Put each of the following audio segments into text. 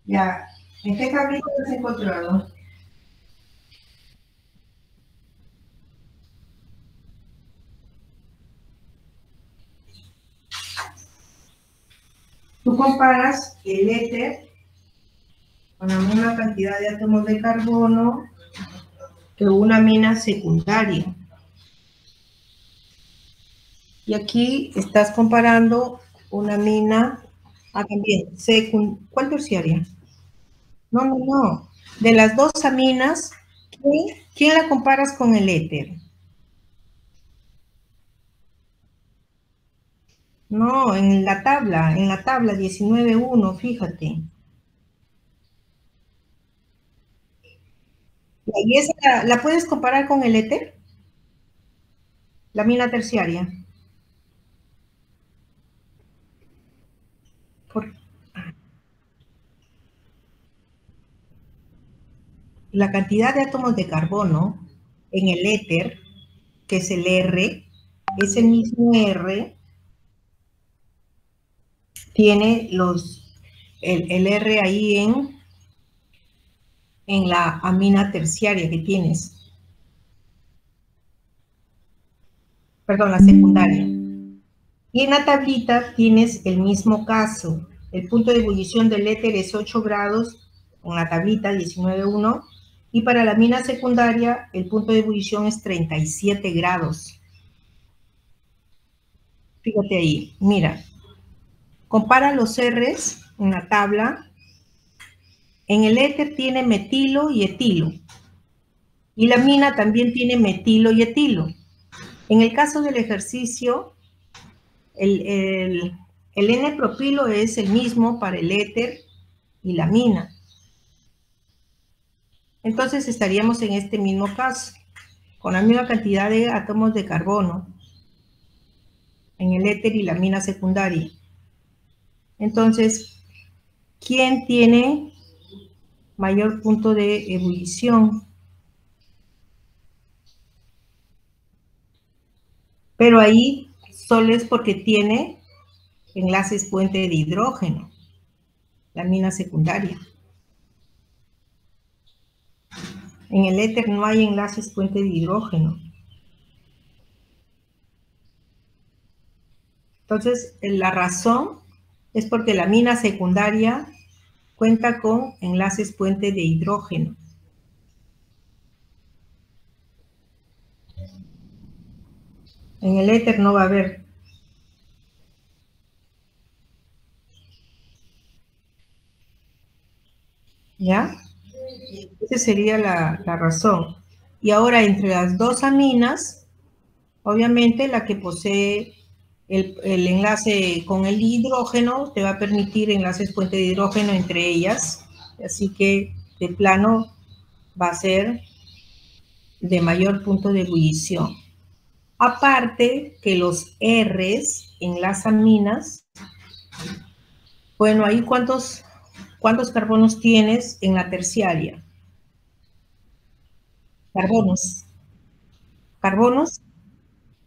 Ya. ¿En qué tablita lo has encontrado? Tú comparas el éter con la misma cantidad de átomos de carbono que una mina secundaria. Y aquí estás comparando una mina, también, ¿cuál terciaria? No. De las dos aminas, ¿quién la comparas con el éter? No, en la tabla 19.1, fíjate. ¿Y esa la puedes comparar con el éter? La mina terciaria. Por la cantidad de átomos de carbono en el éter, que es el R, ese mismo R tiene el R ahí en la amina terciaria que tienes. Perdón, la secundaria. Y en la tablita tienes el mismo caso. El punto de ebullición del éter es 8 grados en la tablita 19.1 y para la mina secundaria el punto de ebullición es 37 grados. Fíjate ahí, mira, compara los R's en la tabla. En el éter tiene metilo y etilo. Y la mina también tiene metilo y etilo. En el caso del ejercicio, el N-propilo es el mismo para el éter y la mina. Entonces estaríamos en este mismo caso, con la misma cantidad de átomos de carbono en el éter y la mina secundaria. Entonces, ¿quién tiene mayor punto de ebullición? Pero ahí solo es porque tiene enlaces puente de hidrógeno, la mina secundaria. En el éter no hay enlaces puente de hidrógeno. Entonces, la razón es porque la mina secundaria cuenta con enlaces puente de hidrógeno. En el éter no va a haber. ¿Ya? Esa sería la razón. Y ahora, entre las dos aminas, obviamente la que posee el enlace con el hidrógeno te va a permitir enlaces puente de hidrógeno entre ellas. Así que, de plano, va a ser de mayor punto de ebullición. Aparte que los R's en las aminas, bueno, ahí ¿cuántos carbonos tienes en la terciaria? Carbonos,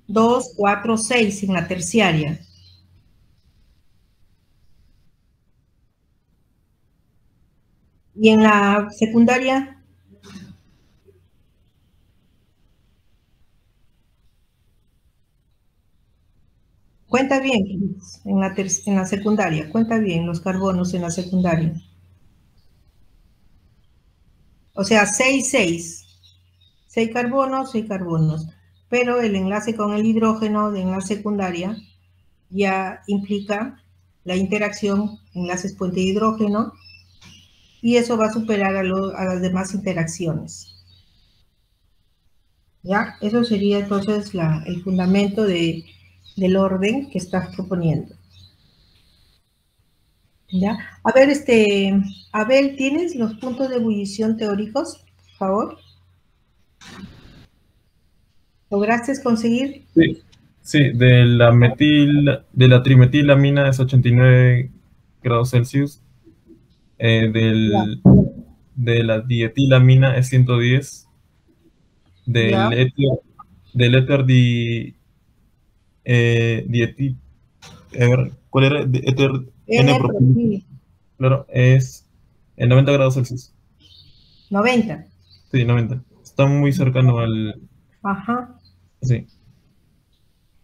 2, 4, 6 en la terciaria. Y en la secundaria, cuenta bien, en la secundaria, cuenta bien los carbonos en la secundaria. O sea, 6, 6. 6 carbonos, 6 carbonos. Pero el enlace con el hidrógeno en la secundaria ya implica la interacción, enlaces puente de hidrógeno, y eso va a superar a las demás interacciones. ¿Ya? Eso sería entonces el fundamento del orden que estás proponiendo. ¿Ya? A ver, Abel, ¿tienes los puntos de ebullición teóricos, por favor? ¿Lograste conseguir? Sí, de la trimetilamina es 89 grados Celsius, de la dietilamina es 110, Ya. del éter a ver, ¿cuál era? Éter N-propilo, N-propil. claro, es En 90 grados Celsius. 90. Sí, 90. Está muy cercano al... Ajá. Sí,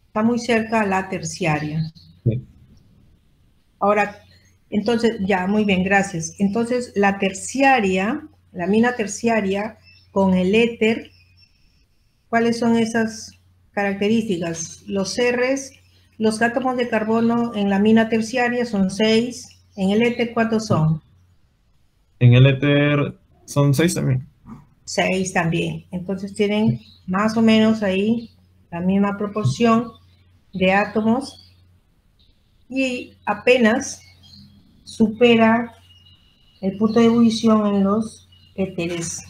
Está muy cerca a la terciaria. sí. Ahora, entonces, ya, muy bien, gracias. Entonces, la terciaria, la mina terciaria con el éter, ¿cuáles son esas características? Los Rs, los átomos de carbono en la mina terciaria son 6. En el éter, ¿cuántos son? En el éter son 6 también. 6 también. Entonces tienen más o menos ahí la misma proporción de átomos y apenas supera el punto de ebullición en los éteres.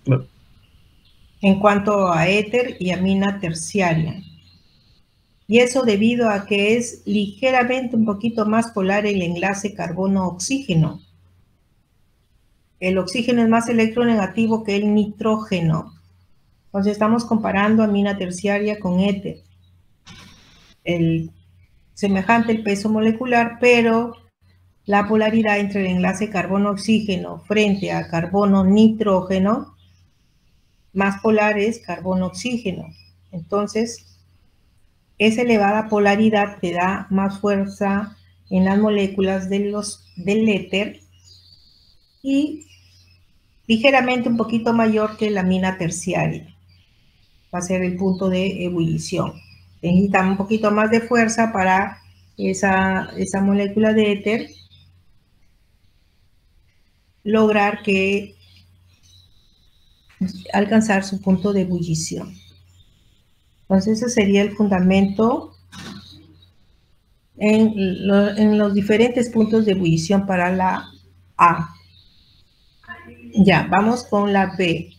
Claro. En cuanto a éter y amina terciaria. Y eso debido a que es ligeramente un poquito más polar el enlace carbono-oxígeno. El oxígeno es más electronegativo que el nitrógeno. Entonces estamos comparando amina terciaria con éter. Semejante el peso molecular, pero la polaridad entre el enlace carbono-oxígeno frente a carbono-nitrógeno, más polar es carbono-oxígeno. Entonces, esa elevada polaridad te da más fuerza en las moléculas del éter y ligeramente un poquito mayor que la amina terciaria. Va a ser el punto de ebullición. Necesita un poquito más de fuerza para esa molécula de éter lograr que alcanzar su punto de ebullición. Entonces ese sería el fundamento en los diferentes puntos de ebullición para la A. Ya, vamos con la B.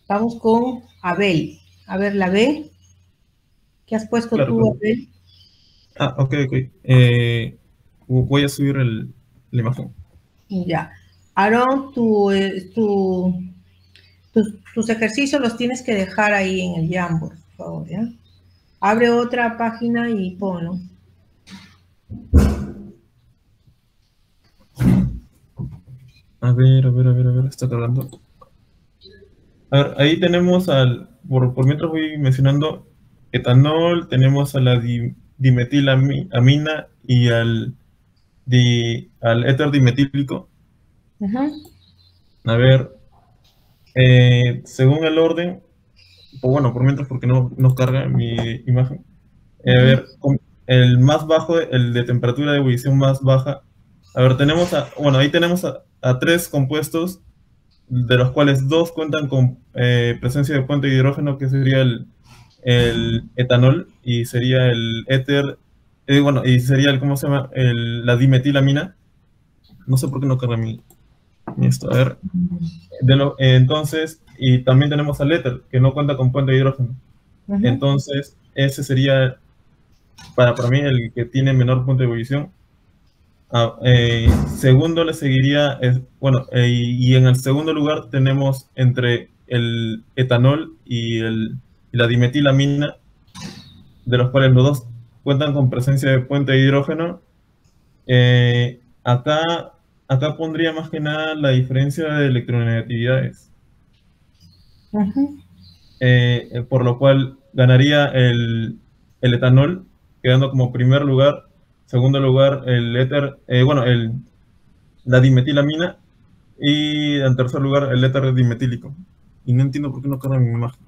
Vamos con Abel. A ver, la B. ¿Qué has puesto Claro, tú, claro. Abel? Ah, ok, ok. Voy a subir la imagen. Ya. Aaron, tus ejercicios los tienes que dejar ahí en el Jamboard, por favor, ¿ya? Abre otra página y ponlo. A ver, está cargando. A ver, ahí tenemos por mientras voy mencionando etanol, tenemos a la dimetilamina y al éter dimetílico. A ver, según el orden, o bueno, por mientras porque no nos carga mi imagen. A ver, el más bajo, el de temperatura de ebullición más baja. A ver, ahí tenemos a tres compuestos, de los cuales dos cuentan con presencia de puente de hidrógeno, que sería el etanol, y sería el éter, bueno, y sería ¿cómo se llama? La dimetilamina. No sé por qué no carga esto. A ver, entonces, y también tenemos al éter, que no cuenta con puente de hidrógeno. Entonces, ese sería, para mí, el que tiene menor punto de ebullición. Segundo le seguiría, y en el segundo lugar tenemos entre el etanol y la dimetilamina, de los cuales los dos cuentan con presencia de puente de hidrógeno. Acá pondría más que nada la diferencia de electronegatividades. Por lo cual ganaría el etanol, quedando como primer lugar. Segundo lugar, el éter, la dimetilamina, y en tercer lugar, el éter dimetílico. Y no entiendo por qué no carga mi imagen.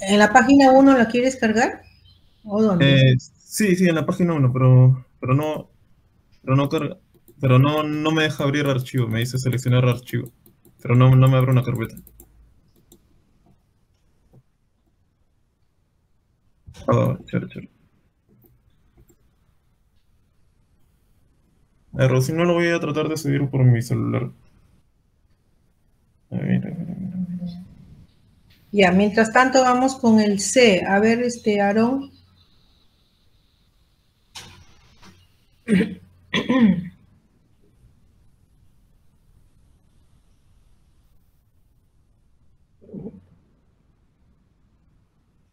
¿En la página 1 la quieres cargar? ¿O dónde? Sí, en la página 1, pero no carga. Pero no me deja abrir archivo, me dice seleccionar archivo. Pero no me abre una carpeta. Chévere. Si no, lo voy a tratar de subir por mi celular. A ver. Ya, mientras tanto vamos con el C. A ver, Aarón.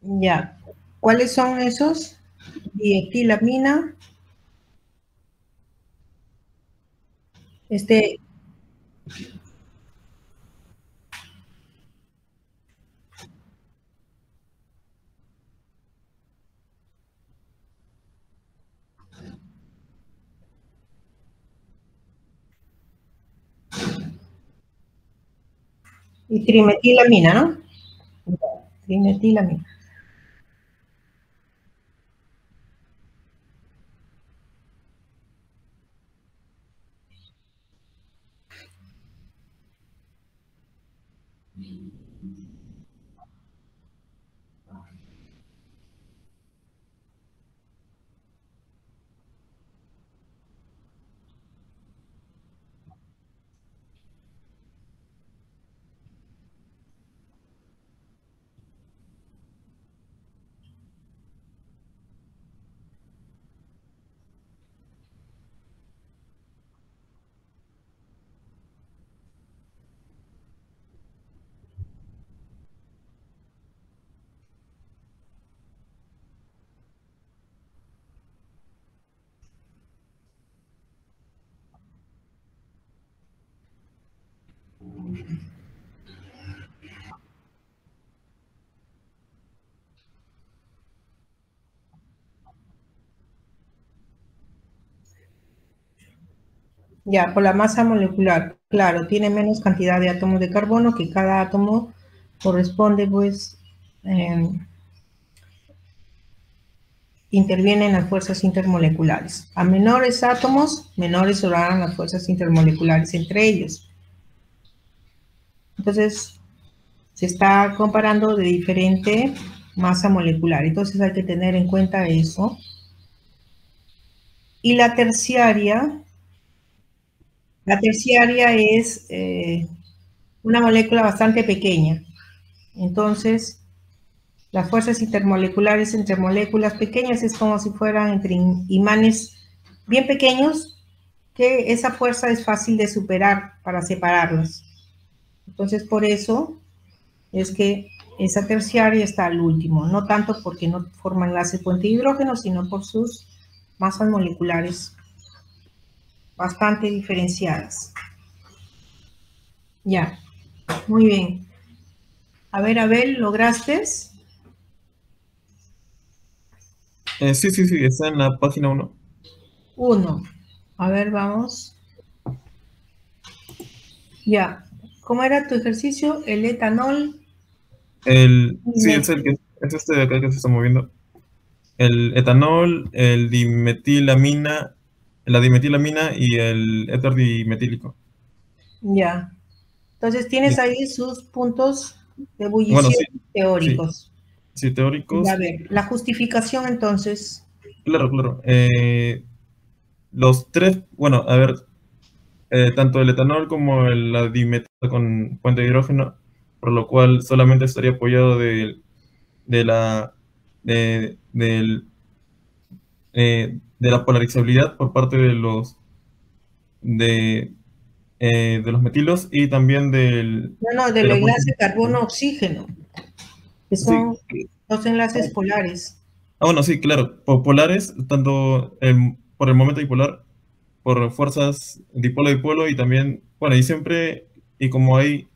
Ya. ¿Cuáles son esos? Dietilamina. Este, y trimetilamina, ¿no? Trimetilamina. Ya, por la masa molecular, claro, tiene menos cantidad de átomos de carbono, que cada átomo corresponde, pues, intervienen las fuerzas intermoleculares. A menores átomos, menores serán las fuerzas intermoleculares entre ellos. Entonces, se está comparando de diferente masa molecular. Entonces, hay que tener en cuenta eso. Y la terciaria es una molécula bastante pequeña. Entonces, las fuerzas intermoleculares entre moléculas pequeñas es como si fueran entre imanes bien pequeños, que esa fuerza es fácil de superar para separarlas. Entonces, por eso es que esa terciaria está al último, no tanto porque no forma enlace puente hidrógeno, sino por sus masas moleculares bastante diferenciadas. Ya, muy bien. A ver, Abel, ¿lograste? Sí, está en la página 1. 1. A ver, vamos. Ya. ¿Cómo era tu ejercicio? El etanol. Sí, es este de acá que se está moviendo. El etanol, la dimetilamina y el éter dimetílico. Ya. Entonces tienes ahí sus puntos de Bueno, ebullición teóricos. sí, Ya, teóricos. a ver, la justificación entonces. Claro. Los tres, bueno, a ver, tanto el etanol como la dimetilina con fuente de hidrógeno, por lo cual solamente estaría apoyado de la de, del, de la polarizabilidad por parte de, de los metilos y también No, de del la fuente. enlace carbono-oxígeno, que Sí. son dos enlaces polares. Bueno, sí, claro. Polares, tanto por el momento dipolar, por fuerzas dipolo-dipolo y también, bueno, y como hay,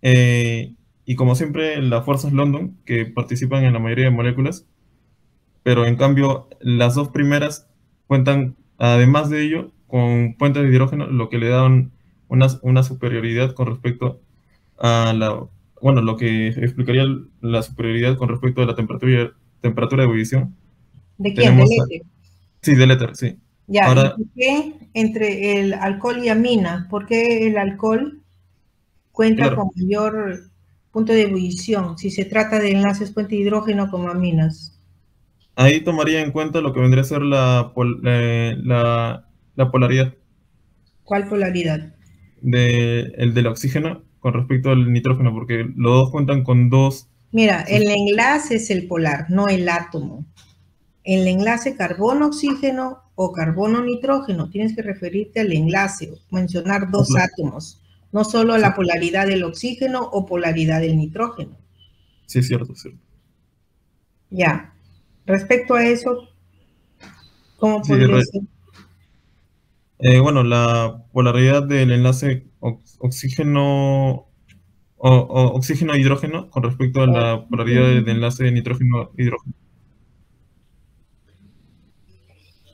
y como siempre, las fuerzas London, que participan en la mayoría de moléculas, pero en cambio, las dos primeras cuentan, además de ello, con puentes de hidrógeno, lo que le da una superioridad con respecto a bueno, lo que explicaría la superioridad con respecto a la temperatura de ebullición. ¿De quién? Del Tenemos, éter. sí, del éter, sí. Ya, ¿y Ahora, por qué entre el alcohol y amina? ¿Por qué el alcohol cuenta claro, con mayor punto de ebullición si se trata de enlaces puente hidrógeno como aminas? ahí tomaría en cuenta lo que vendría a ser la polaridad ¿Cuál polaridad? el del oxígeno con respecto al nitrógeno, porque los dos cuentan con dos. Mira, el enlace es el polar, no el átomo. El enlace carbono-oxígeno o carbono-nitrógeno, tienes que referirte al enlace, mencionar dos átomos, no solo Sí, la polaridad del oxígeno o polaridad del nitrógeno. sí, es cierto, es cierto. Ya, respecto a eso, ¿cómo Sí, podría ser? Bueno, la polaridad del enlace oxígeno oxígeno-hidrógeno con respecto a la polaridad del enlace nitrógeno-hidrógeno.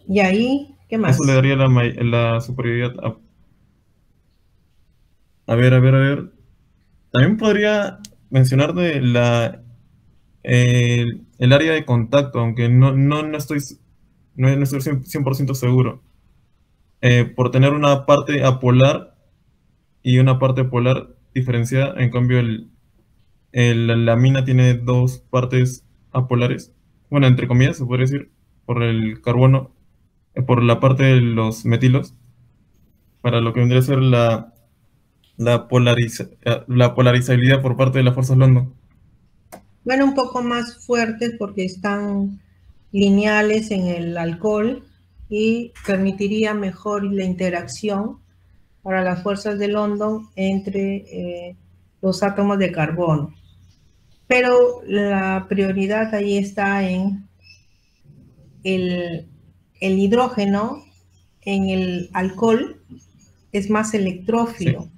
Y ahí, ¿qué Eso le más? daría la superioridad a ver, a ver, a ver. También podría mencionar de el área de contacto, aunque no estoy, no estoy 100% seguro. Por tener una parte apolar y una parte polar diferenciada, en cambio la mina tiene dos partes apolares. Bueno, entre comillas, se podría decir, por el carbono, por la parte de los metilos, para lo que vendría a ser la polarizabilidad por parte de las fuerzas London. Bueno, un poco más fuertes porque están lineales en el alcohol y permitiría mejor la interacción para las fuerzas de London entre los átomos de carbono. Pero la prioridad ahí está en el, el hidrógeno, en el alcohol, es más electrófilo. Sí,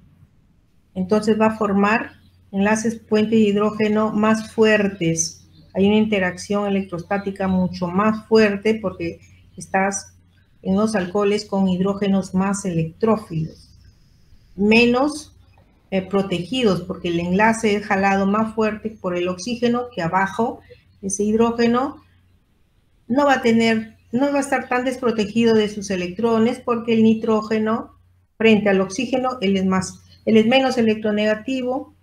Entonces va a formar enlaces puente de hidrógeno más fuertes. Hay una interacción electrostática mucho más fuerte porque estás en los alcoholes con hidrógenos más electrófilos, menos protegidos porque el enlace es jalado más fuerte por el oxígeno que abajo ese hidrógeno no va a tener, no va a estar tan desprotegido de sus electrones porque el nitrógeno frente al oxígeno, él es menos electronegativo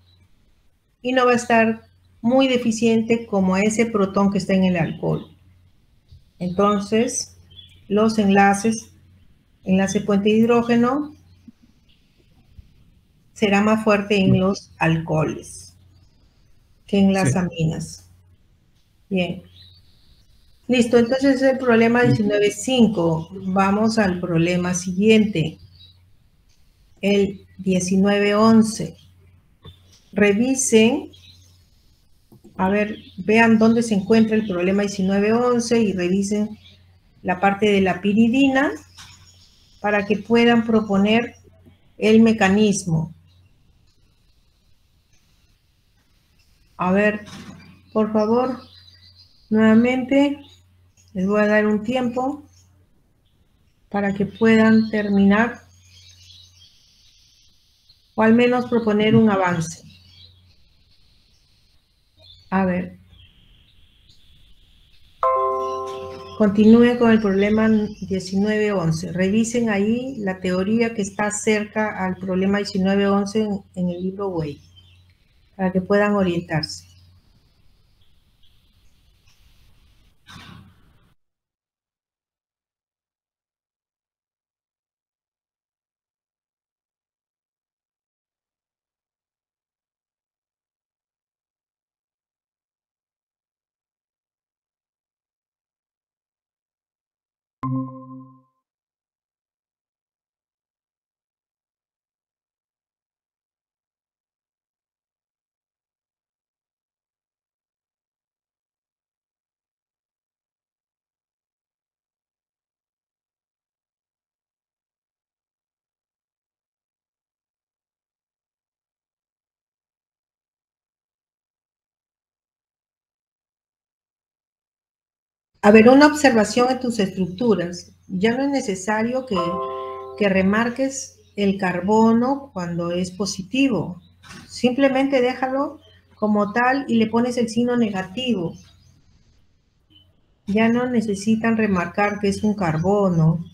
y no va a estar muy deficiente como ese protón que está en el alcohol. Entonces, los enlaces, enlace puente de hidrógeno, será más fuerte en los alcoholes que en las sí. aminas. Bien. Listo, entonces el problema 19.5. Vamos al problema siguiente. El 19.11. Revisen, a ver, vean dónde se encuentra el problema 19.11 y revisen la parte de la piridina para que puedan proponer el mecanismo. A ver, por favor, nuevamente les voy a dar un tiempo para que puedan terminar o al menos proponer un avance. A ver, continúen con el problema 19.11. Revisen ahí la teoría que está cerca al problema 19.11 en el libro Way, para que puedan orientarse. A ver, una observación en tus estructuras. Ya no es necesario que remarques el carbono cuando es positivo. Simplemente déjalo como tal y le pones el signo negativo. Ya no necesitan remarcar que es un carbono.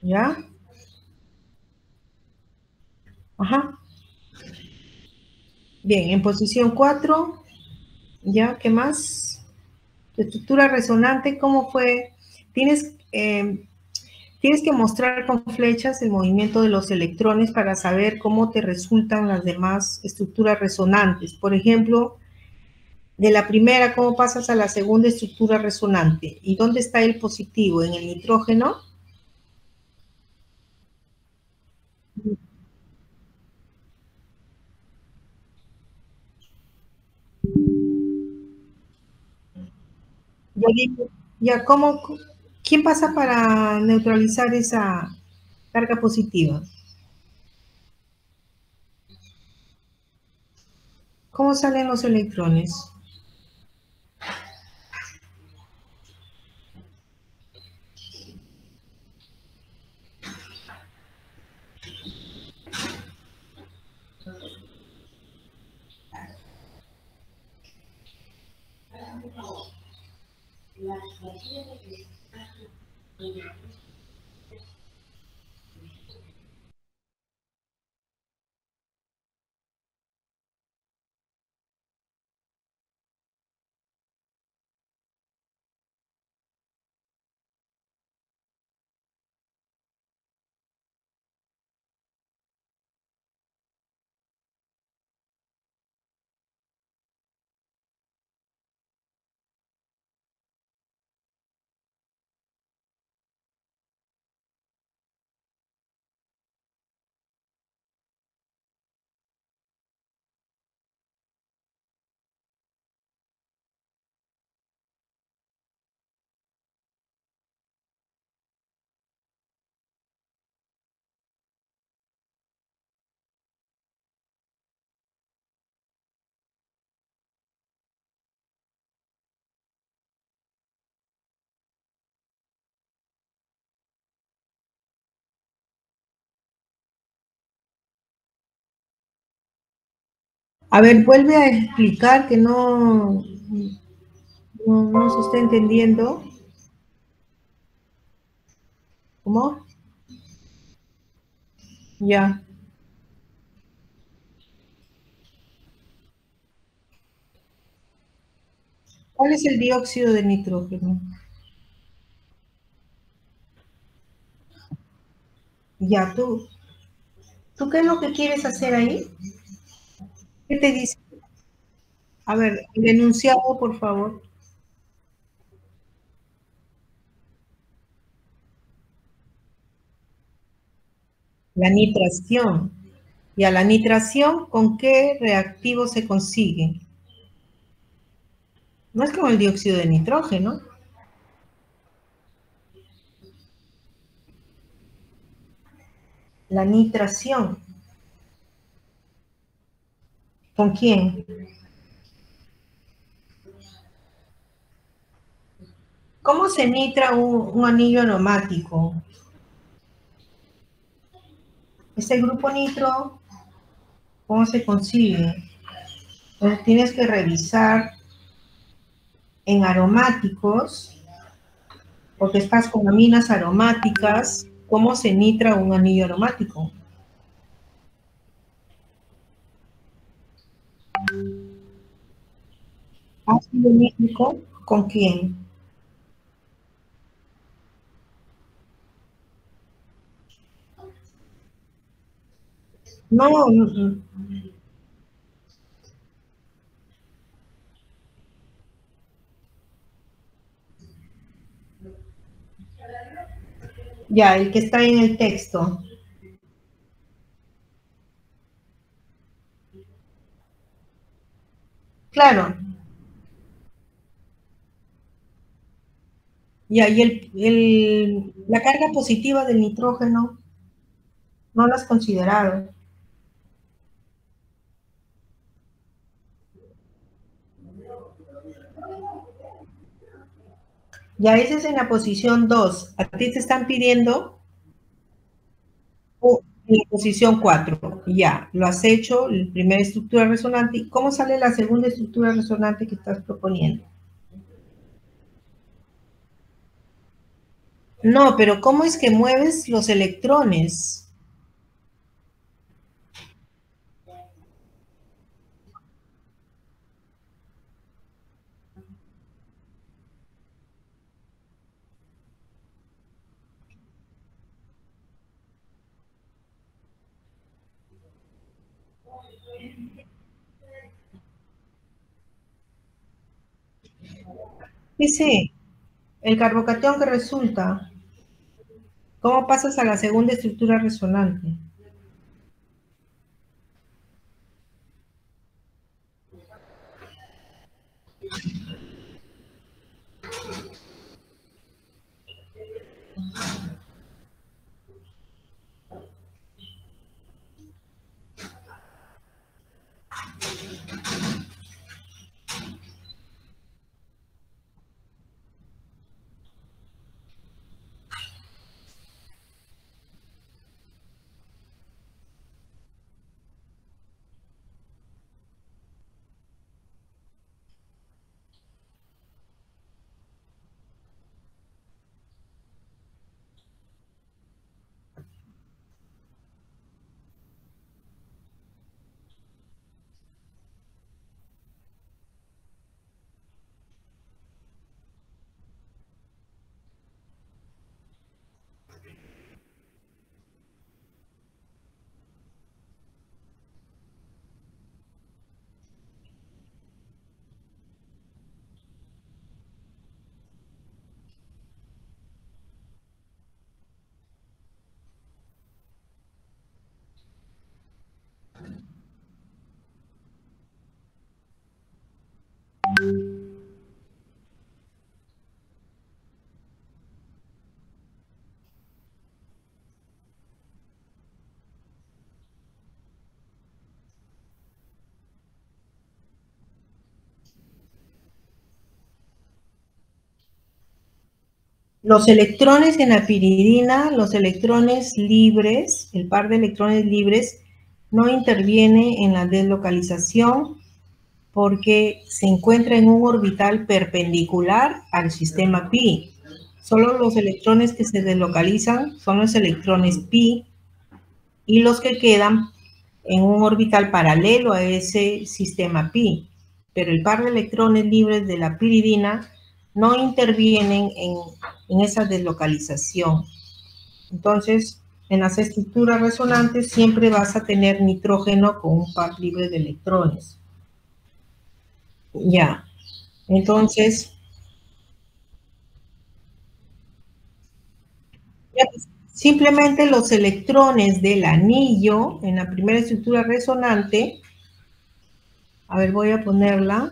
¿Ya? Ajá. Bien, en posición 4, ¿ya? ¿Qué más? Tu estructura resonante, ¿cómo fue? Tienes, tienes que mostrar con flechas el movimiento de los electrones para saber cómo te resultan las demás estructuras resonantes. Por ejemplo, de la primera, ¿cómo pasas a la segunda estructura resonante? ¿Y dónde está el positivo? ¿En el nitrógeno? Ya, ya, ¿cómo? ¿Quién pasa para neutralizar esa carga positiva? ¿Cómo salen los electrones? A ver, vuelve a explicar que no se está entendiendo. ¿Cómo? Ya. ¿Cuál es el dióxido de nitrógeno? Ya, ¿tú qué es lo que quieres hacer ahí? ¿Qué te dice? A ver, el enunciado, por favor. La nitración. Y a la nitración, ¿con qué reactivo se consigue? No es con el dióxido de nitrógeno. La nitración. ¿Con quién? ¿Cómo se nitra un anillo aromático? Este grupo nitro, ¿cómo se consigue? Entonces tienes que revisar en aromáticos, porque estás con aminas aromáticas, ¿cómo se nitra un anillo aromático? Ácido nítrico, ¿con quién? No, ya, el que está en el texto. Claro, ya, y la carga positiva del nitrógeno, no lo has considerado. Ya, ese es en la posición 2. A ti te están pidiendo en la posición 4. Ya, lo has hecho, la primera estructura resonante. ¿Y cómo sale la segunda estructura resonante que estás proponiendo? No, pero ¿cómo es que mueves los electrones? Dice, el carbocatión que resulta, ¿cómo pasas a la segunda estructura resonante? Los electrones en la piridina, los electrones libres, el par de electrones libres, no interviene en la deslocalización porque se encuentra en un orbital perpendicular al sistema pi. Solo los electrones que se deslocalizan son los electrones pi y los que quedan en un orbital paralelo a ese sistema pi. Pero el par de electrones libres de la piridina no intervienen en esa deslocalización. Entonces, en las estructuras resonantes siempre vas a tener nitrógeno con un par libre de electrones. Ya, entonces, simplemente los electrones del anillo en la primera estructura resonante, a ver, voy a ponerla,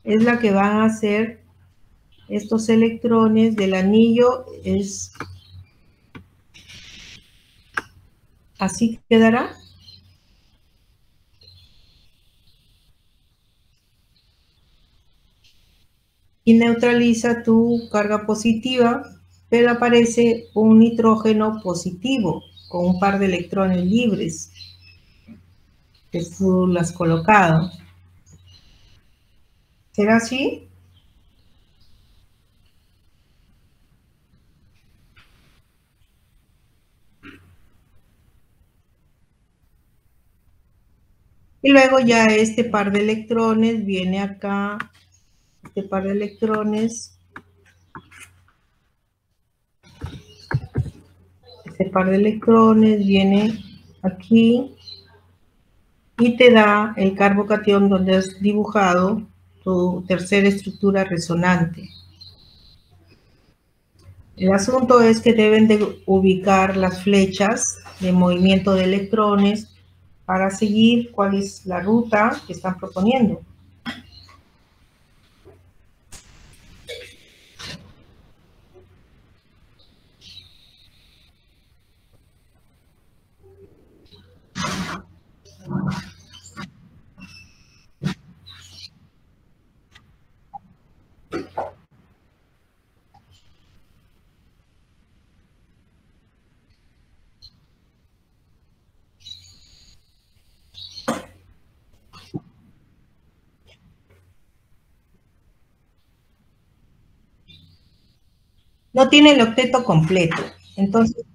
es la que van a ser estos electrones del anillo, es así quedará. Y neutraliza tu carga positiva, pero aparece un nitrógeno positivo con un par de electrones libres que tú lo has colocado. ¿Será así? Y luego ya este par de electrones viene acá, este par de electrones, este par de electrones viene aquí y te da el carbocatión donde has dibujado tu tercera estructura resonante. El asunto es que deben de ubicar las flechas de movimiento de electrones para seguir cuál es la ruta que están proponiendo. No tiene el octeto completo, entonces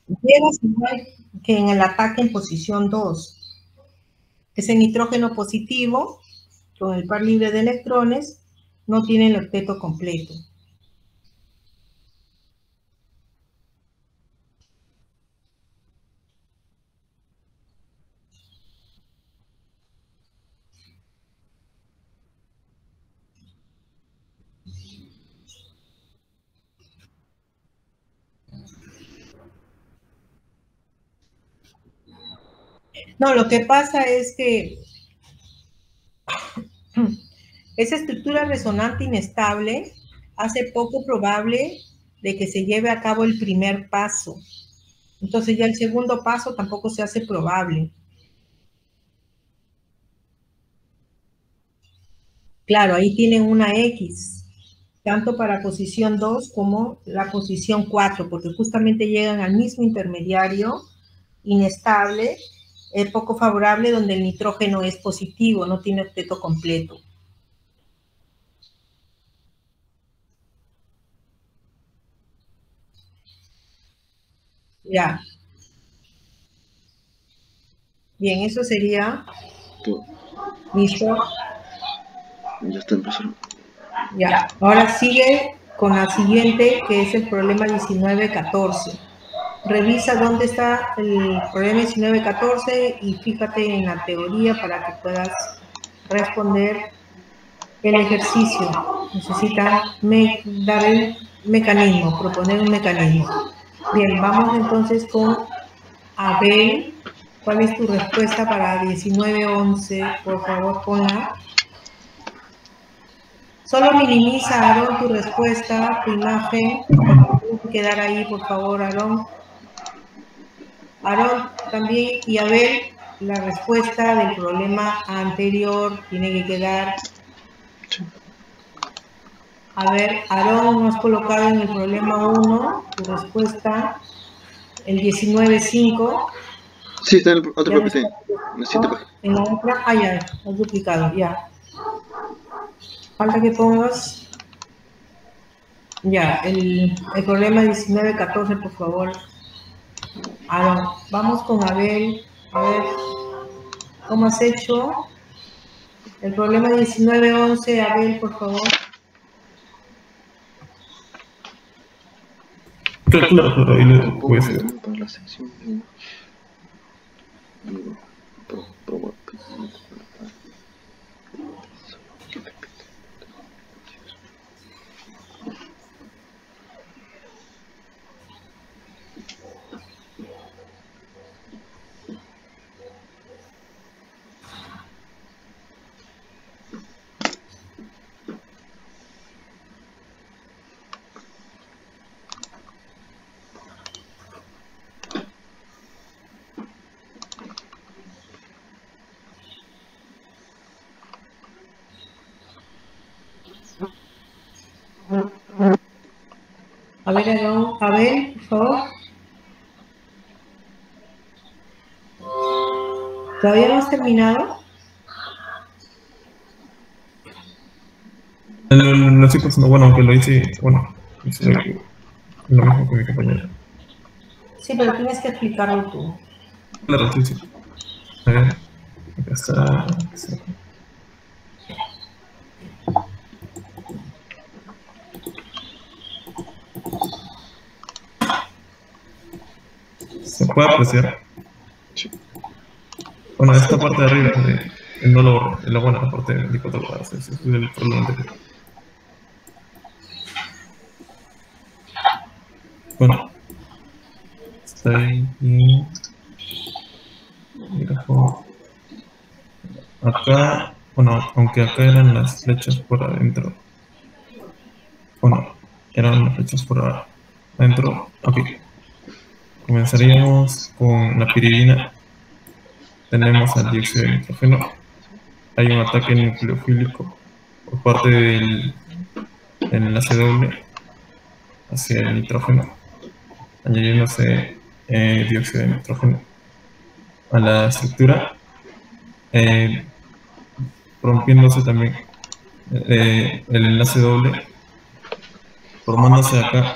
llegas igual que en el ataque en posición 2. Ese nitrógeno positivo con el par libre de electrones no tiene el octeto completo. No, lo que pasa es que esa estructura resonante inestable hace poco probable de que se lleve a cabo el primer paso. Entonces ya el segundo paso tampoco se hace probable. Claro, ahí tienen una X, tanto para posición 2 como la posición 4, porque justamente llegan al mismo intermediario inestable, poco favorable, donde el nitrógeno es positivo, no tiene octeto completo. Ya. Bien, eso sería... ¿Listo? Ya está, profesor. Ya. Ahora sigue con la siguiente, que es el problema 1914. Revisa dónde está el problema 1914 y fíjate en la teoría para que puedas responder el ejercicio. Necesita dar el mecanismo, proponer un mecanismo. Bien, vamos entonces con Abel. ¿Cuál es tu respuesta para 1911? Por favor, ponla. Solo minimiza, Aarón, tu respuesta, tu imagen. Tienes que quedar ahí, por favor, Aarón. Aarón también y Abel, la respuesta del problema anterior tiene que quedar. A ver, Aarón, nos has colocado en el problema 1, tu respuesta, el 19.5. Sí, está en el otro Ya PPT. Me siento pues. en la otra, ya, has duplicado, ya. Falta que pongas, ya, el problema 19.14, por favor. Aarón, vamos con Abel, a ver, ¿cómo has hecho? El problema 19.11, Abel, por favor. Claro, ahí lo voy a hacer. Para la sección de... A ver, Aarón, Abel, por favor. ¿Todavía no has terminado? Lo estoy pasando, bueno, aunque lo hice, bueno, hice lo mismo que mi compañero. Sí, pero tienes que explicarlo tú. Claro, sí. A ver, acá está. ¿Se puede apreciar? Bueno, esta parte de arriba, no lo bueno, la parte de 24 grados, ese es el problema anterior. Bueno, está ahí y... Mira, acá, bueno, aunque acá eran las flechas por adentro. Bueno, eran las flechas por adentro. Ok. Comenzaríamos con la piridina. Tenemos al dióxido de nitrógeno. Hay un ataque nucleofílico por parte del enlace doble hacia el nitrógeno, añadiéndose dióxido de nitrógeno a la estructura, rompiéndose también el enlace doble, formándose acá,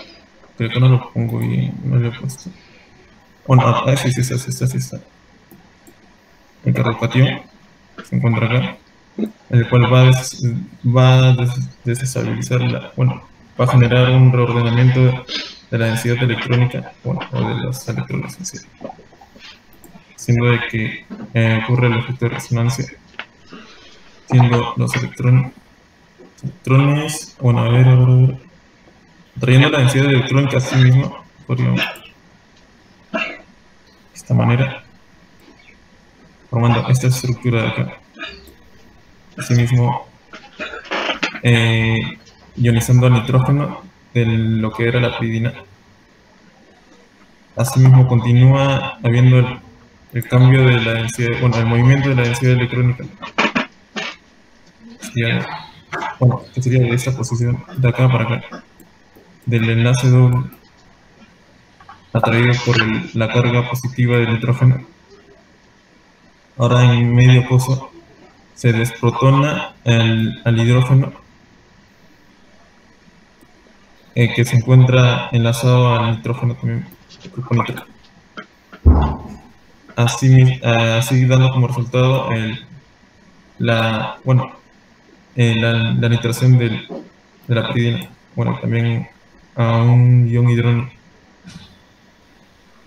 creo que no lo pongo bien, no lo he puesto. Bueno, sí está. El carbocation se encuentra acá, el cual va a desestabilizar va a generar un reordenamiento de la densidad electrónica, o de los electrones en sí, siendo de que ocurre el efecto de resonancia, siendo los electrones, bueno, a ver, trayendo la densidad electrónica a sí misma, podríamos, de esta manera, formando esta estructura de acá. Asimismo, ionizando al nitrógeno de lo que era la piridina. Asimismo, continúa habiendo el cambio de la densidad, bueno, el movimiento de la densidad electrónica. Que sería de esta posición, de acá para acá, del enlace doble, atraído por la carga positiva del nitrógeno. Ahora en medio pozo se desprotona al hidrógeno que se encuentra enlazado al nitrógeno también, el grupo nitrógeno. Así dando como resultado la nitración de la piridina. Bueno, también a un ion hidrógeno.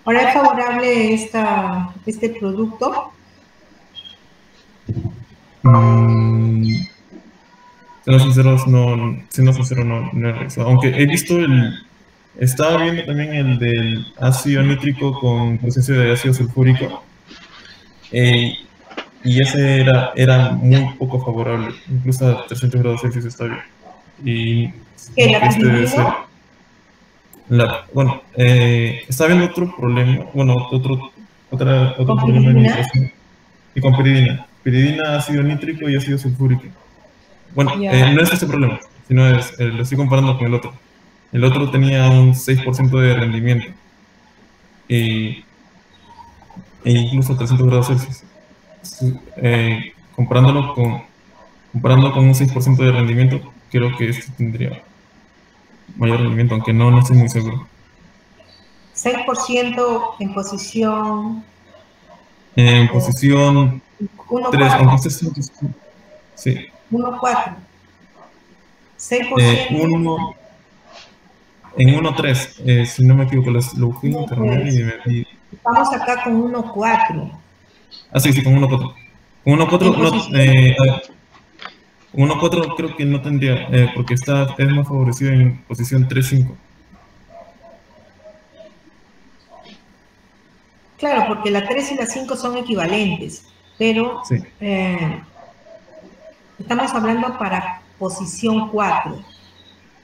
¿Ahora es favorable este producto? Siendo sincero, no he revisado. Aunque he visto estaba viendo también el del ácido nítrico con presencia de ácido sulfúrico. Y ese era muy poco favorable. Incluso a 300 grados Celsius está bien. Y este debe ser. Bueno, está viendo otro problema. Bueno, otro problema de nitración. Y con piridina. Piridina, ácido nítrico y ácido sulfúrico. Bueno, no es ese problema. sino lo estoy comparando con el otro. El otro tenía un 6% de rendimiento e incluso 300 grados Celsius. Comparándolo comparando con un 6% de rendimiento, creo que este tendría mayor rendimiento, aunque no estoy muy seguro. 6% en posición En posición 3, aunque 1,4. este es sí. 1,4. 6%. 1, en 1.3, si no me equivoco, lo busqué en internet Pues, y estamos acá con 1,4. sí, sí, con 1.4. Con En 1.4 no, posición. 1.4 creo que no tendría, porque es más favorecido en posición 3.5. Claro, porque la 3 y la 5 son equivalentes, pero Sí, estamos hablando para posición 4.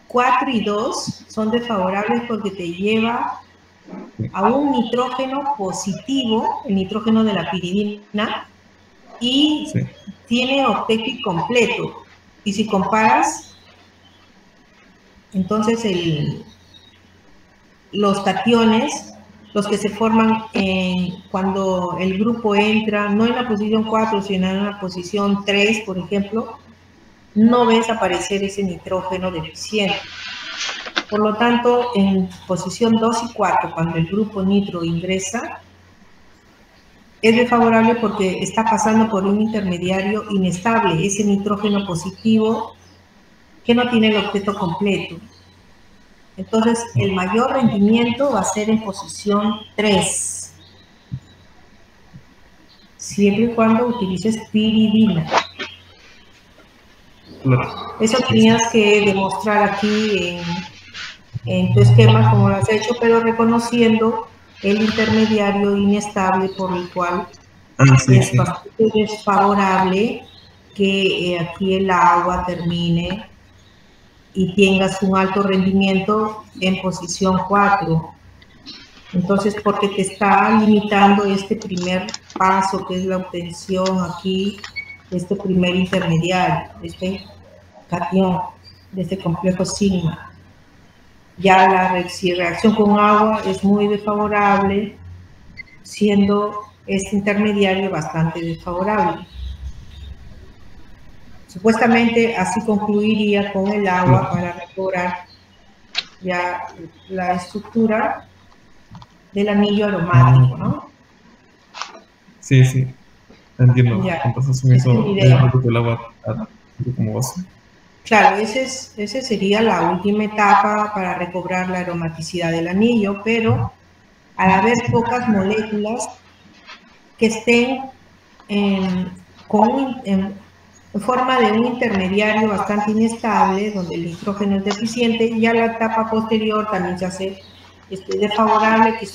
4 y 2 son desfavorables porque te lleva sí, a un nitrógeno positivo, el nitrógeno de la piridina, y sí. tiene octeto completo. Y si comparas, entonces los cationes, los que se forman cuando el grupo entra, no en la posición 4, sino en la posición 3, por ejemplo, no ves aparecer ese nitrógeno deficiente. Por lo tanto, en posición 2 y 4, cuando el grupo nitro ingresa, es desfavorable porque está pasando por un intermediario inestable, ese nitrógeno positivo que no tiene el octeto completo. Entonces, el mayor rendimiento va a ser en posición 3, siempre y cuando utilices piridina. Claro. Eso tenías que demostrar aquí en tu esquema como lo has hecho, pero reconociendo el intermediario inestable por el cual Sí, es sí. bastante desfavorable que aquí el agua termine y tengas un alto rendimiento en posición 4. Entonces, porque te está limitando este primer paso, que es la obtención aquí, de este primer intermediario, de este catión, de este complejo sigma. Ya la reacción con agua es muy desfavorable, siendo este intermediario bastante desfavorable. Supuestamente así concluiría con el agua para recobrar ya la estructura del anillo aromático, ¿no? Sí, sí, entiendo. Ya, Entonces me esa es mi hizo idea. un el agua como base. Claro, ese sería la última etapa para recobrar la aromaticidad del anillo, pero al haber pocas moléculas que estén en forma de un intermediario bastante inestable, donde el nitrógeno es deficiente, ya la etapa posterior también se hace desfavorable, que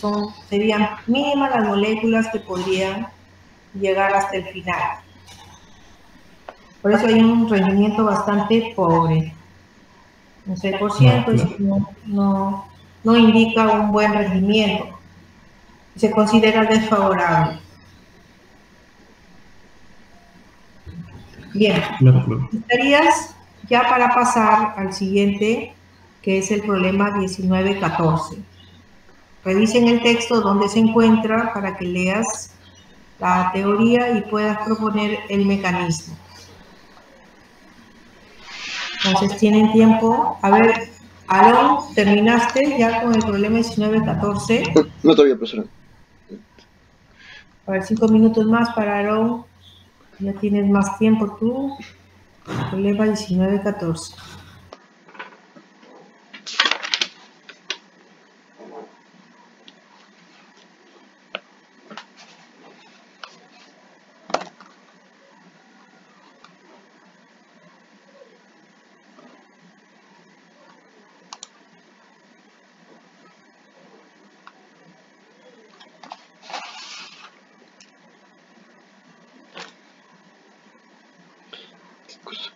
serían mínimas las moléculas que podrían llegar hasta el final. Por eso hay un rendimiento bastante pobre. Un 6%, Claro. no indica un buen rendimiento. Se considera desfavorable. Bien, Claro. estarías ya para pasar al siguiente, que es el problema 19-14. Revisen el texto donde se encuentra para que leas la teoría y puedas proponer el mecanismo. Entonces tienen tiempo. A ver, Aarón, ¿terminaste ya con el problema 19-14? No todavía, profesora. A ver, 5 minutos más para Aarón. Ya tienes más tiempo tú. Problema 19-14. ¿Qué cosa?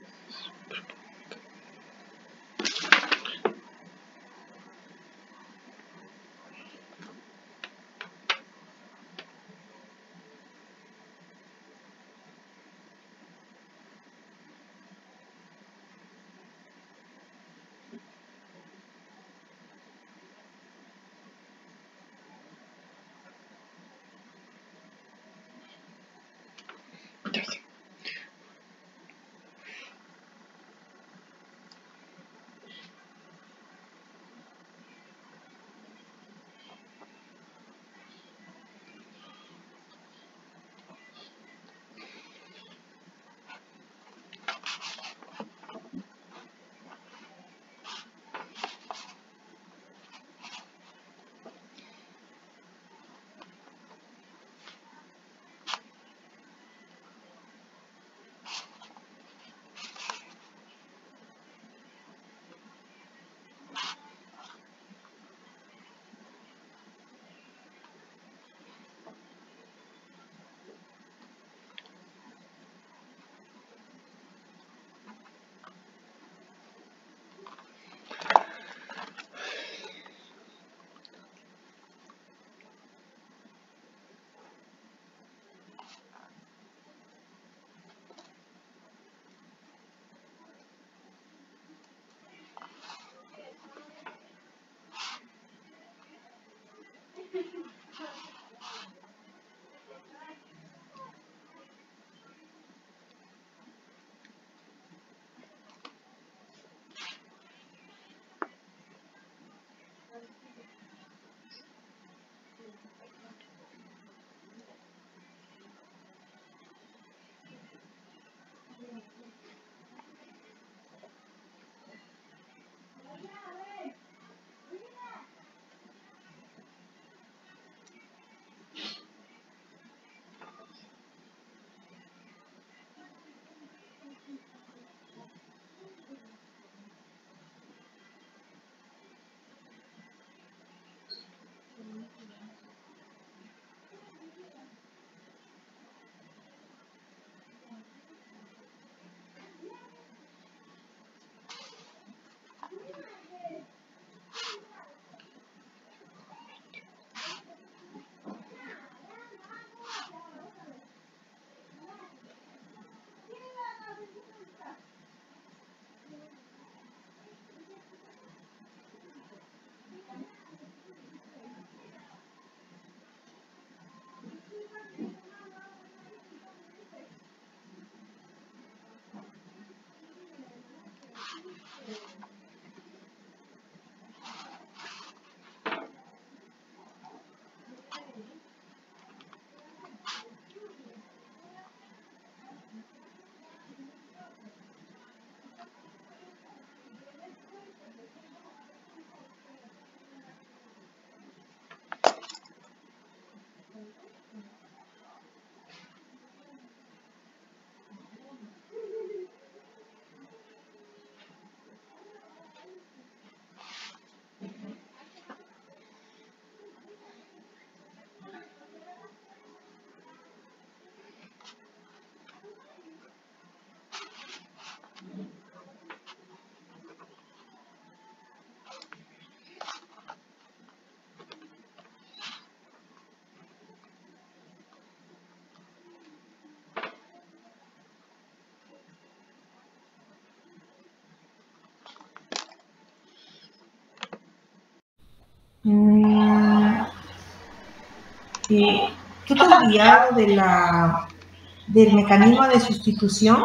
¿Tú te has guiado del mecanismo de sustitución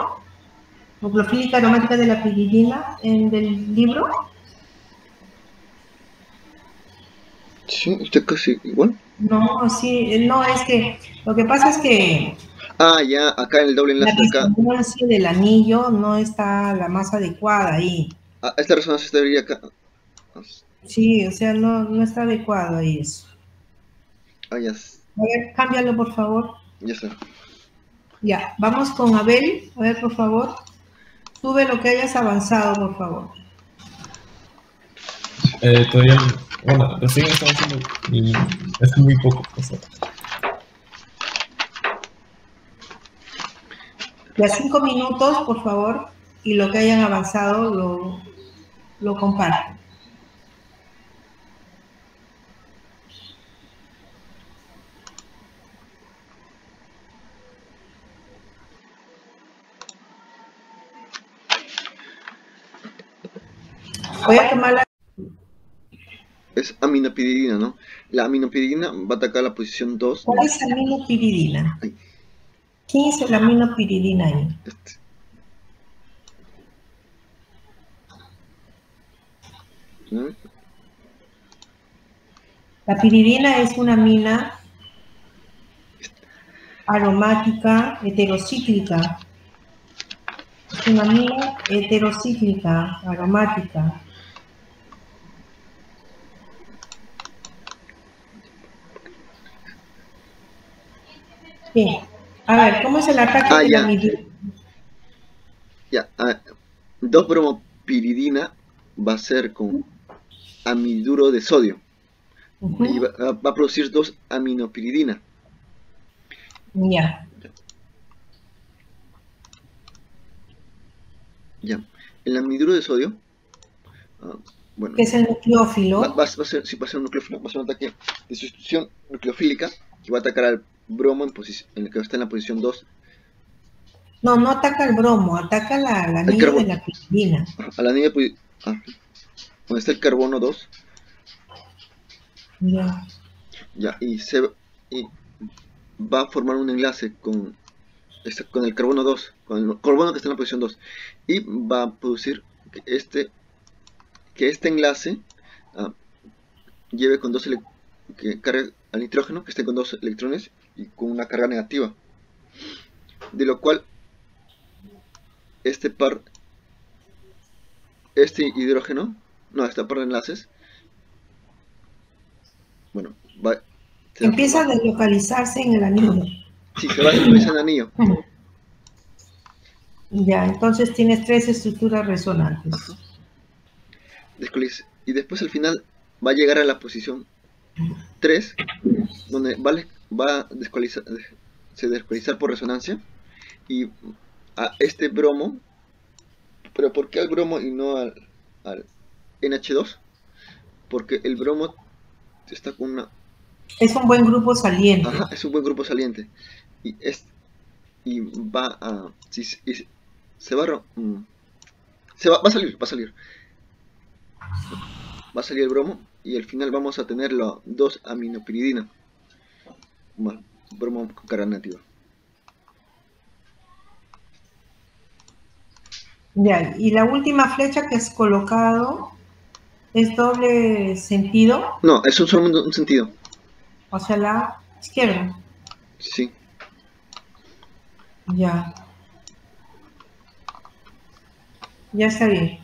nucleofílica aromática de la piridina del libro? Sí, está casi igual. No, sí, no, es que lo que pasa es que Ah, ya, acá en el doble la enlace de acá. disonancia del anillo no está la más adecuada ahí. Ah, esta resonancia estaría acá. Sí, o sea, no está adecuado ahí eso. Ah, ya, A ver, cámbialo, por favor. ya está. Ya, vamos con Abel. A ver, por favor. Sube lo que hayas avanzado, por favor. Todavía, bueno, recién estamos haciendo y es muy poco. O sea, Ya 5 minutos, por favor, y lo que hayan avanzado lo comparten. Voy a tomar la... Es aminopiridina, ¿no? La aminopiridina va a atacar la posición 2. ¿Cuál es aminopiridina? Ay. ¿Quién es el aminopiridina ahí? ¿No? La piridina es una amina aromática heterocíclica. Es una amina heterocíclica aromática. Sí. A ver, ¿cómo es el ataque de la piridina? Ya, 2-bromopiridina va a ser con amiduro de sodio. Y va a producir 2-aminopiridina. Ya. Ya. El amiduro de sodio, bueno, ¿Qué es el nucleófilo? va a ser un nucleófilo, va a ser un ataque de sustitución nucleofílica que va a atacar al bromo en el que está en la posición 2. No ataca el bromo, ataca la anillo de la piridina. A la anillo, donde está el carbono 2. Ya. Ya, y va a formar un enlace con el carbono 2, con el carbono que está en la posición 2. Y va a producir que este enlace lleve con que cargue al nitrógeno, que esté con 2 electrones y con una carga negativa. De lo cual este hidrógeno, esta par de enlaces, bueno, empieza a deslocalizarse en el anillo. Sí, se va a deslocalizar en el anillo. Ya, entonces tienes 3 estructuras resonantes. Ajá. Y después al final va a llegar a la posición 3, donde va a descualizar por resonancia. Y a este bromo, pero ¿por qué al bromo y no al NH2? Porque el bromo está con una... Es un buen grupo saliente. Ajá, es un buen grupo saliente. Y va a... va a salir. Va a salir el bromo y al final vamos a tener la 2-aminopiridina. Bueno, bromo con carga negativa. Ya, y la última flecha que has colocado es doble sentido. No, es solamente un sentido. O sea, la izquierda. Sí. Ya. Ya está bien.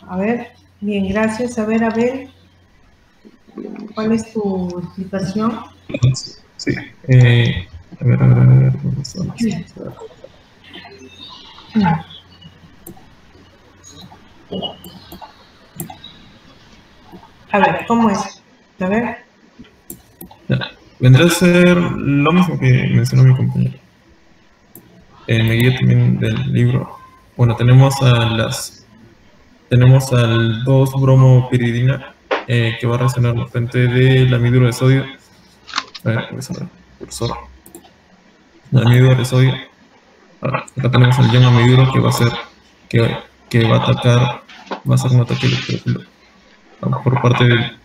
A ver, bien, gracias. A ver, ¿cuál es tu explicación? Sí. A ver. A ver, ¿cómo es? A ver. Vendrá a ser lo mismo que mencionó mi compañero. En mi guía también del libro. Bueno, tenemos al 2-bromopiridina que va a reaccionar frente del amiduro de sodio. A ver, voy a usar el cursor. El amiduro de sodio. Acá tenemos el ion amiduro que va a ser que va a atacar, va a ser un ataque electrófilo por parte del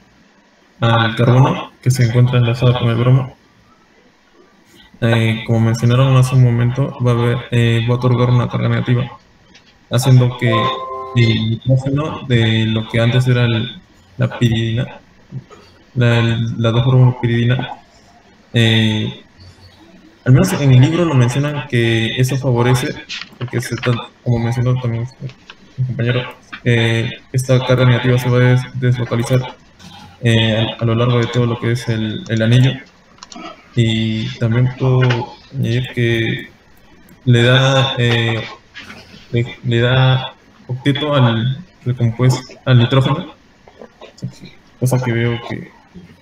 carbono, que que se encuentra enlazado con el bromo, como mencionaron hace un momento, va a otorgar una carga negativa, haciendo que el nitrógeno de lo que antes era la piridina, la 2-bromopiridina, al menos en el libro lo mencionan que eso favorece, porque como mencionó también mi compañero, esta carga negativa se va a deslocalizar a lo largo de todo lo que es el anillo. Y también puedo añadir que le da, le da octeto al compuesto, al nitrógeno, cosa que veo que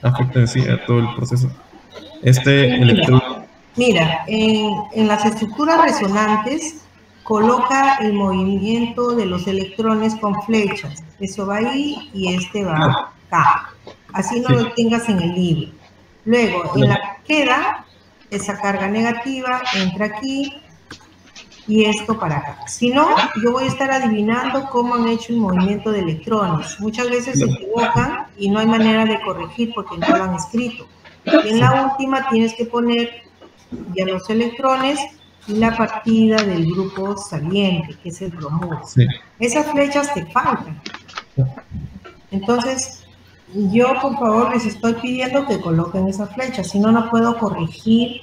afecta en sí a todo el proceso. Este electrodo. Mira, en las estructuras resonantes coloca el movimiento de los electrones con flechas. Eso va ahí y este va acá. Así no lo tengas en el libro. Luego, en la queda, esa carga negativa entra aquí y esto para acá. Si no, yo voy a estar adivinando cómo han hecho el movimiento de electrones. Muchas veces se equivocan y no hay manera de corregir porque no lo han escrito. Y en la última tienes que poner ya los electrones y la partida del grupo saliente, que es el bromuro. Sí. Esas flechas te faltan. Entonces, yo por favor les estoy pidiendo que coloquen esas flechas, si no, no puedo corregir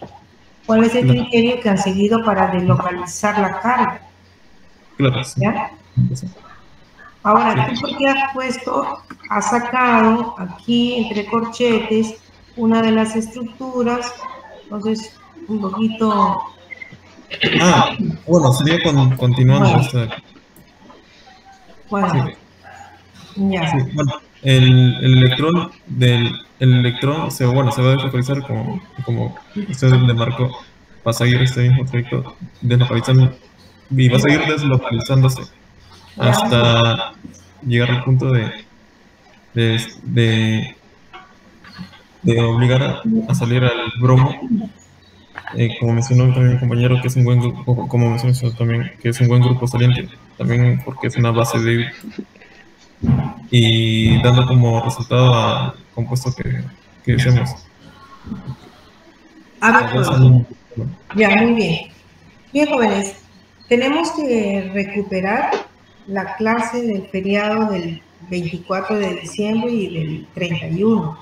cuál es el criterio que han seguido para deslocalizar la carga. Claro. ¿Ya? Ahora, ¿tú por qué has sacado aquí entre corchetes una de las estructuras? Entonces, un poquito... bueno, sería continuando. Bueno, sí. Ya. Sí, bueno, el electrón se va a deslocalizar como usted le marcó, va a seguir este mismo trayecto deslocalizando y va a seguir deslocalizándose hasta llegar al punto de obligar a salir al bromo. Como mencionó también mi compañero, que es un buen grupo, como mencionó también, que es un buen grupo saliente, también porque es una base débil, y dando como resultado al compuesto que deseamos. Ya, muy bien. Bien, jóvenes, tenemos que recuperar la clase del feriado del 24 de diciembre y del 31,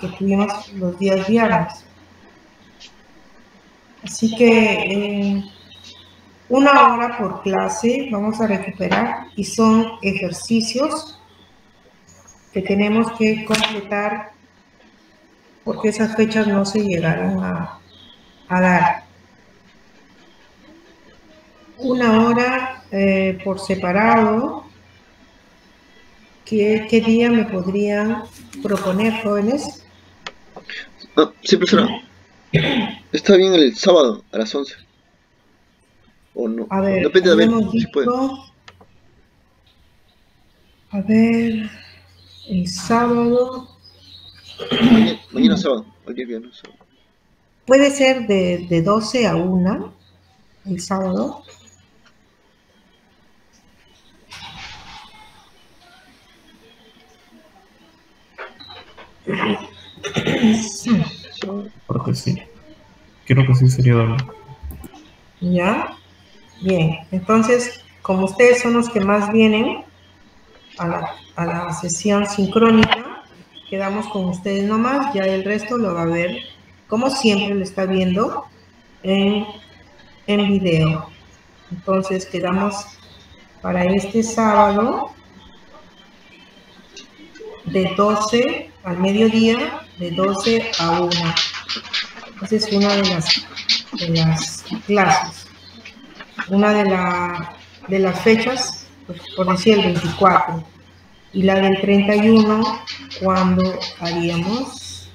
que tuvimos los días viernes. Así que 1 hora por clase vamos a recuperar y son ejercicios que tenemos que completar porque esas fechas no se llegaron a dar. 1 hora por separado. ¿Qué día me podrían proponer, jóvenes? Sí, profesora. Está bien el sábado a las 11. ¿O no? A ver, depende de ver si puede. A ver, el sábado. Mañana sábado, el día viernes sábado. Puede ser de 12 a 1 el sábado. Porque sí. Creo que sí sería doble. ¿Ya? Bien. Entonces, como ustedes son los que más vienen a la sesión sincrónica, quedamos con ustedes nomás. Ya el resto lo va a ver, como siempre lo está viendo en video. Entonces, quedamos para este sábado de 12 al mediodía, de 12 a 1. Esa es una de las clases. Una de las fechas, pues, por decir el 24. Y la del 31, cuando haríamos...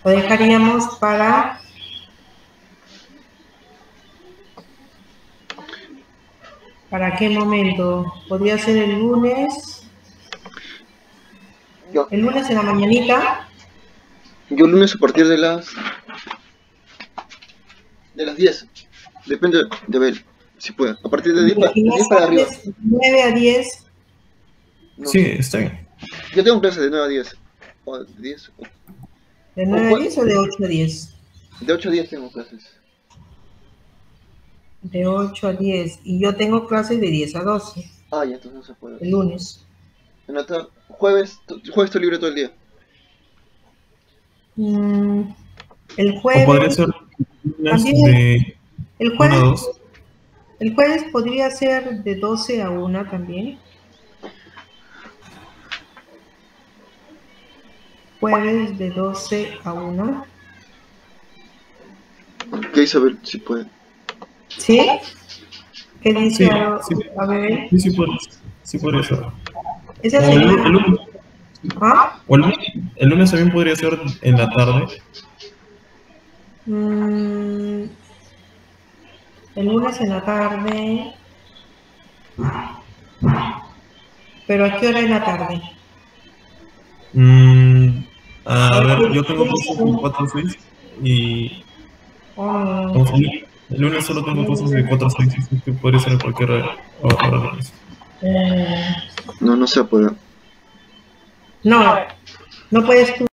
Lo dejaríamos para... ¿Para qué momento? ¿Podría ser el lunes? ¿El lunes en la mañanita? Yo lunes a partir de las 10. Depende de ver si puede. A partir de 10 para arriba. 9 a 10. No Sí, sé. está bien. Yo tengo clases de 9 a 10. O de 10. ¿De 9 a 10 o de 8 a 10? De 8 a 10 tengo clases. De 8 a 10. Y yo tengo clases de 10 a 12, Ah, ya, entonces no se puede. el lunes. En la tarde, jueves estoy libre todo el día. El O podría jueves, ser lunes también de el 1 a jueves, 2. el jueves podría ser de 12 a 1 también. Jueves de 12 a 1. ¿Qué Isabel? Si puede. ¿Sí? ¿Qué dice Sí, sí, a ver? sí podría ser. Esa O sería. el lunes, ¿Ah? o el lunes también podría ser en la tarde. Mm, el lunes en la tarde. ¿Pero a qué hora en la tarde? Mm, A a ver, ver, ¿qué yo tengo clases de dice? 4 a 6 y Oh, vamos, el lunes solo tengo clases de 4 a 6, así que podría ser en cualquier hora del mes. eh, No, no se puede. no, no puedes tú.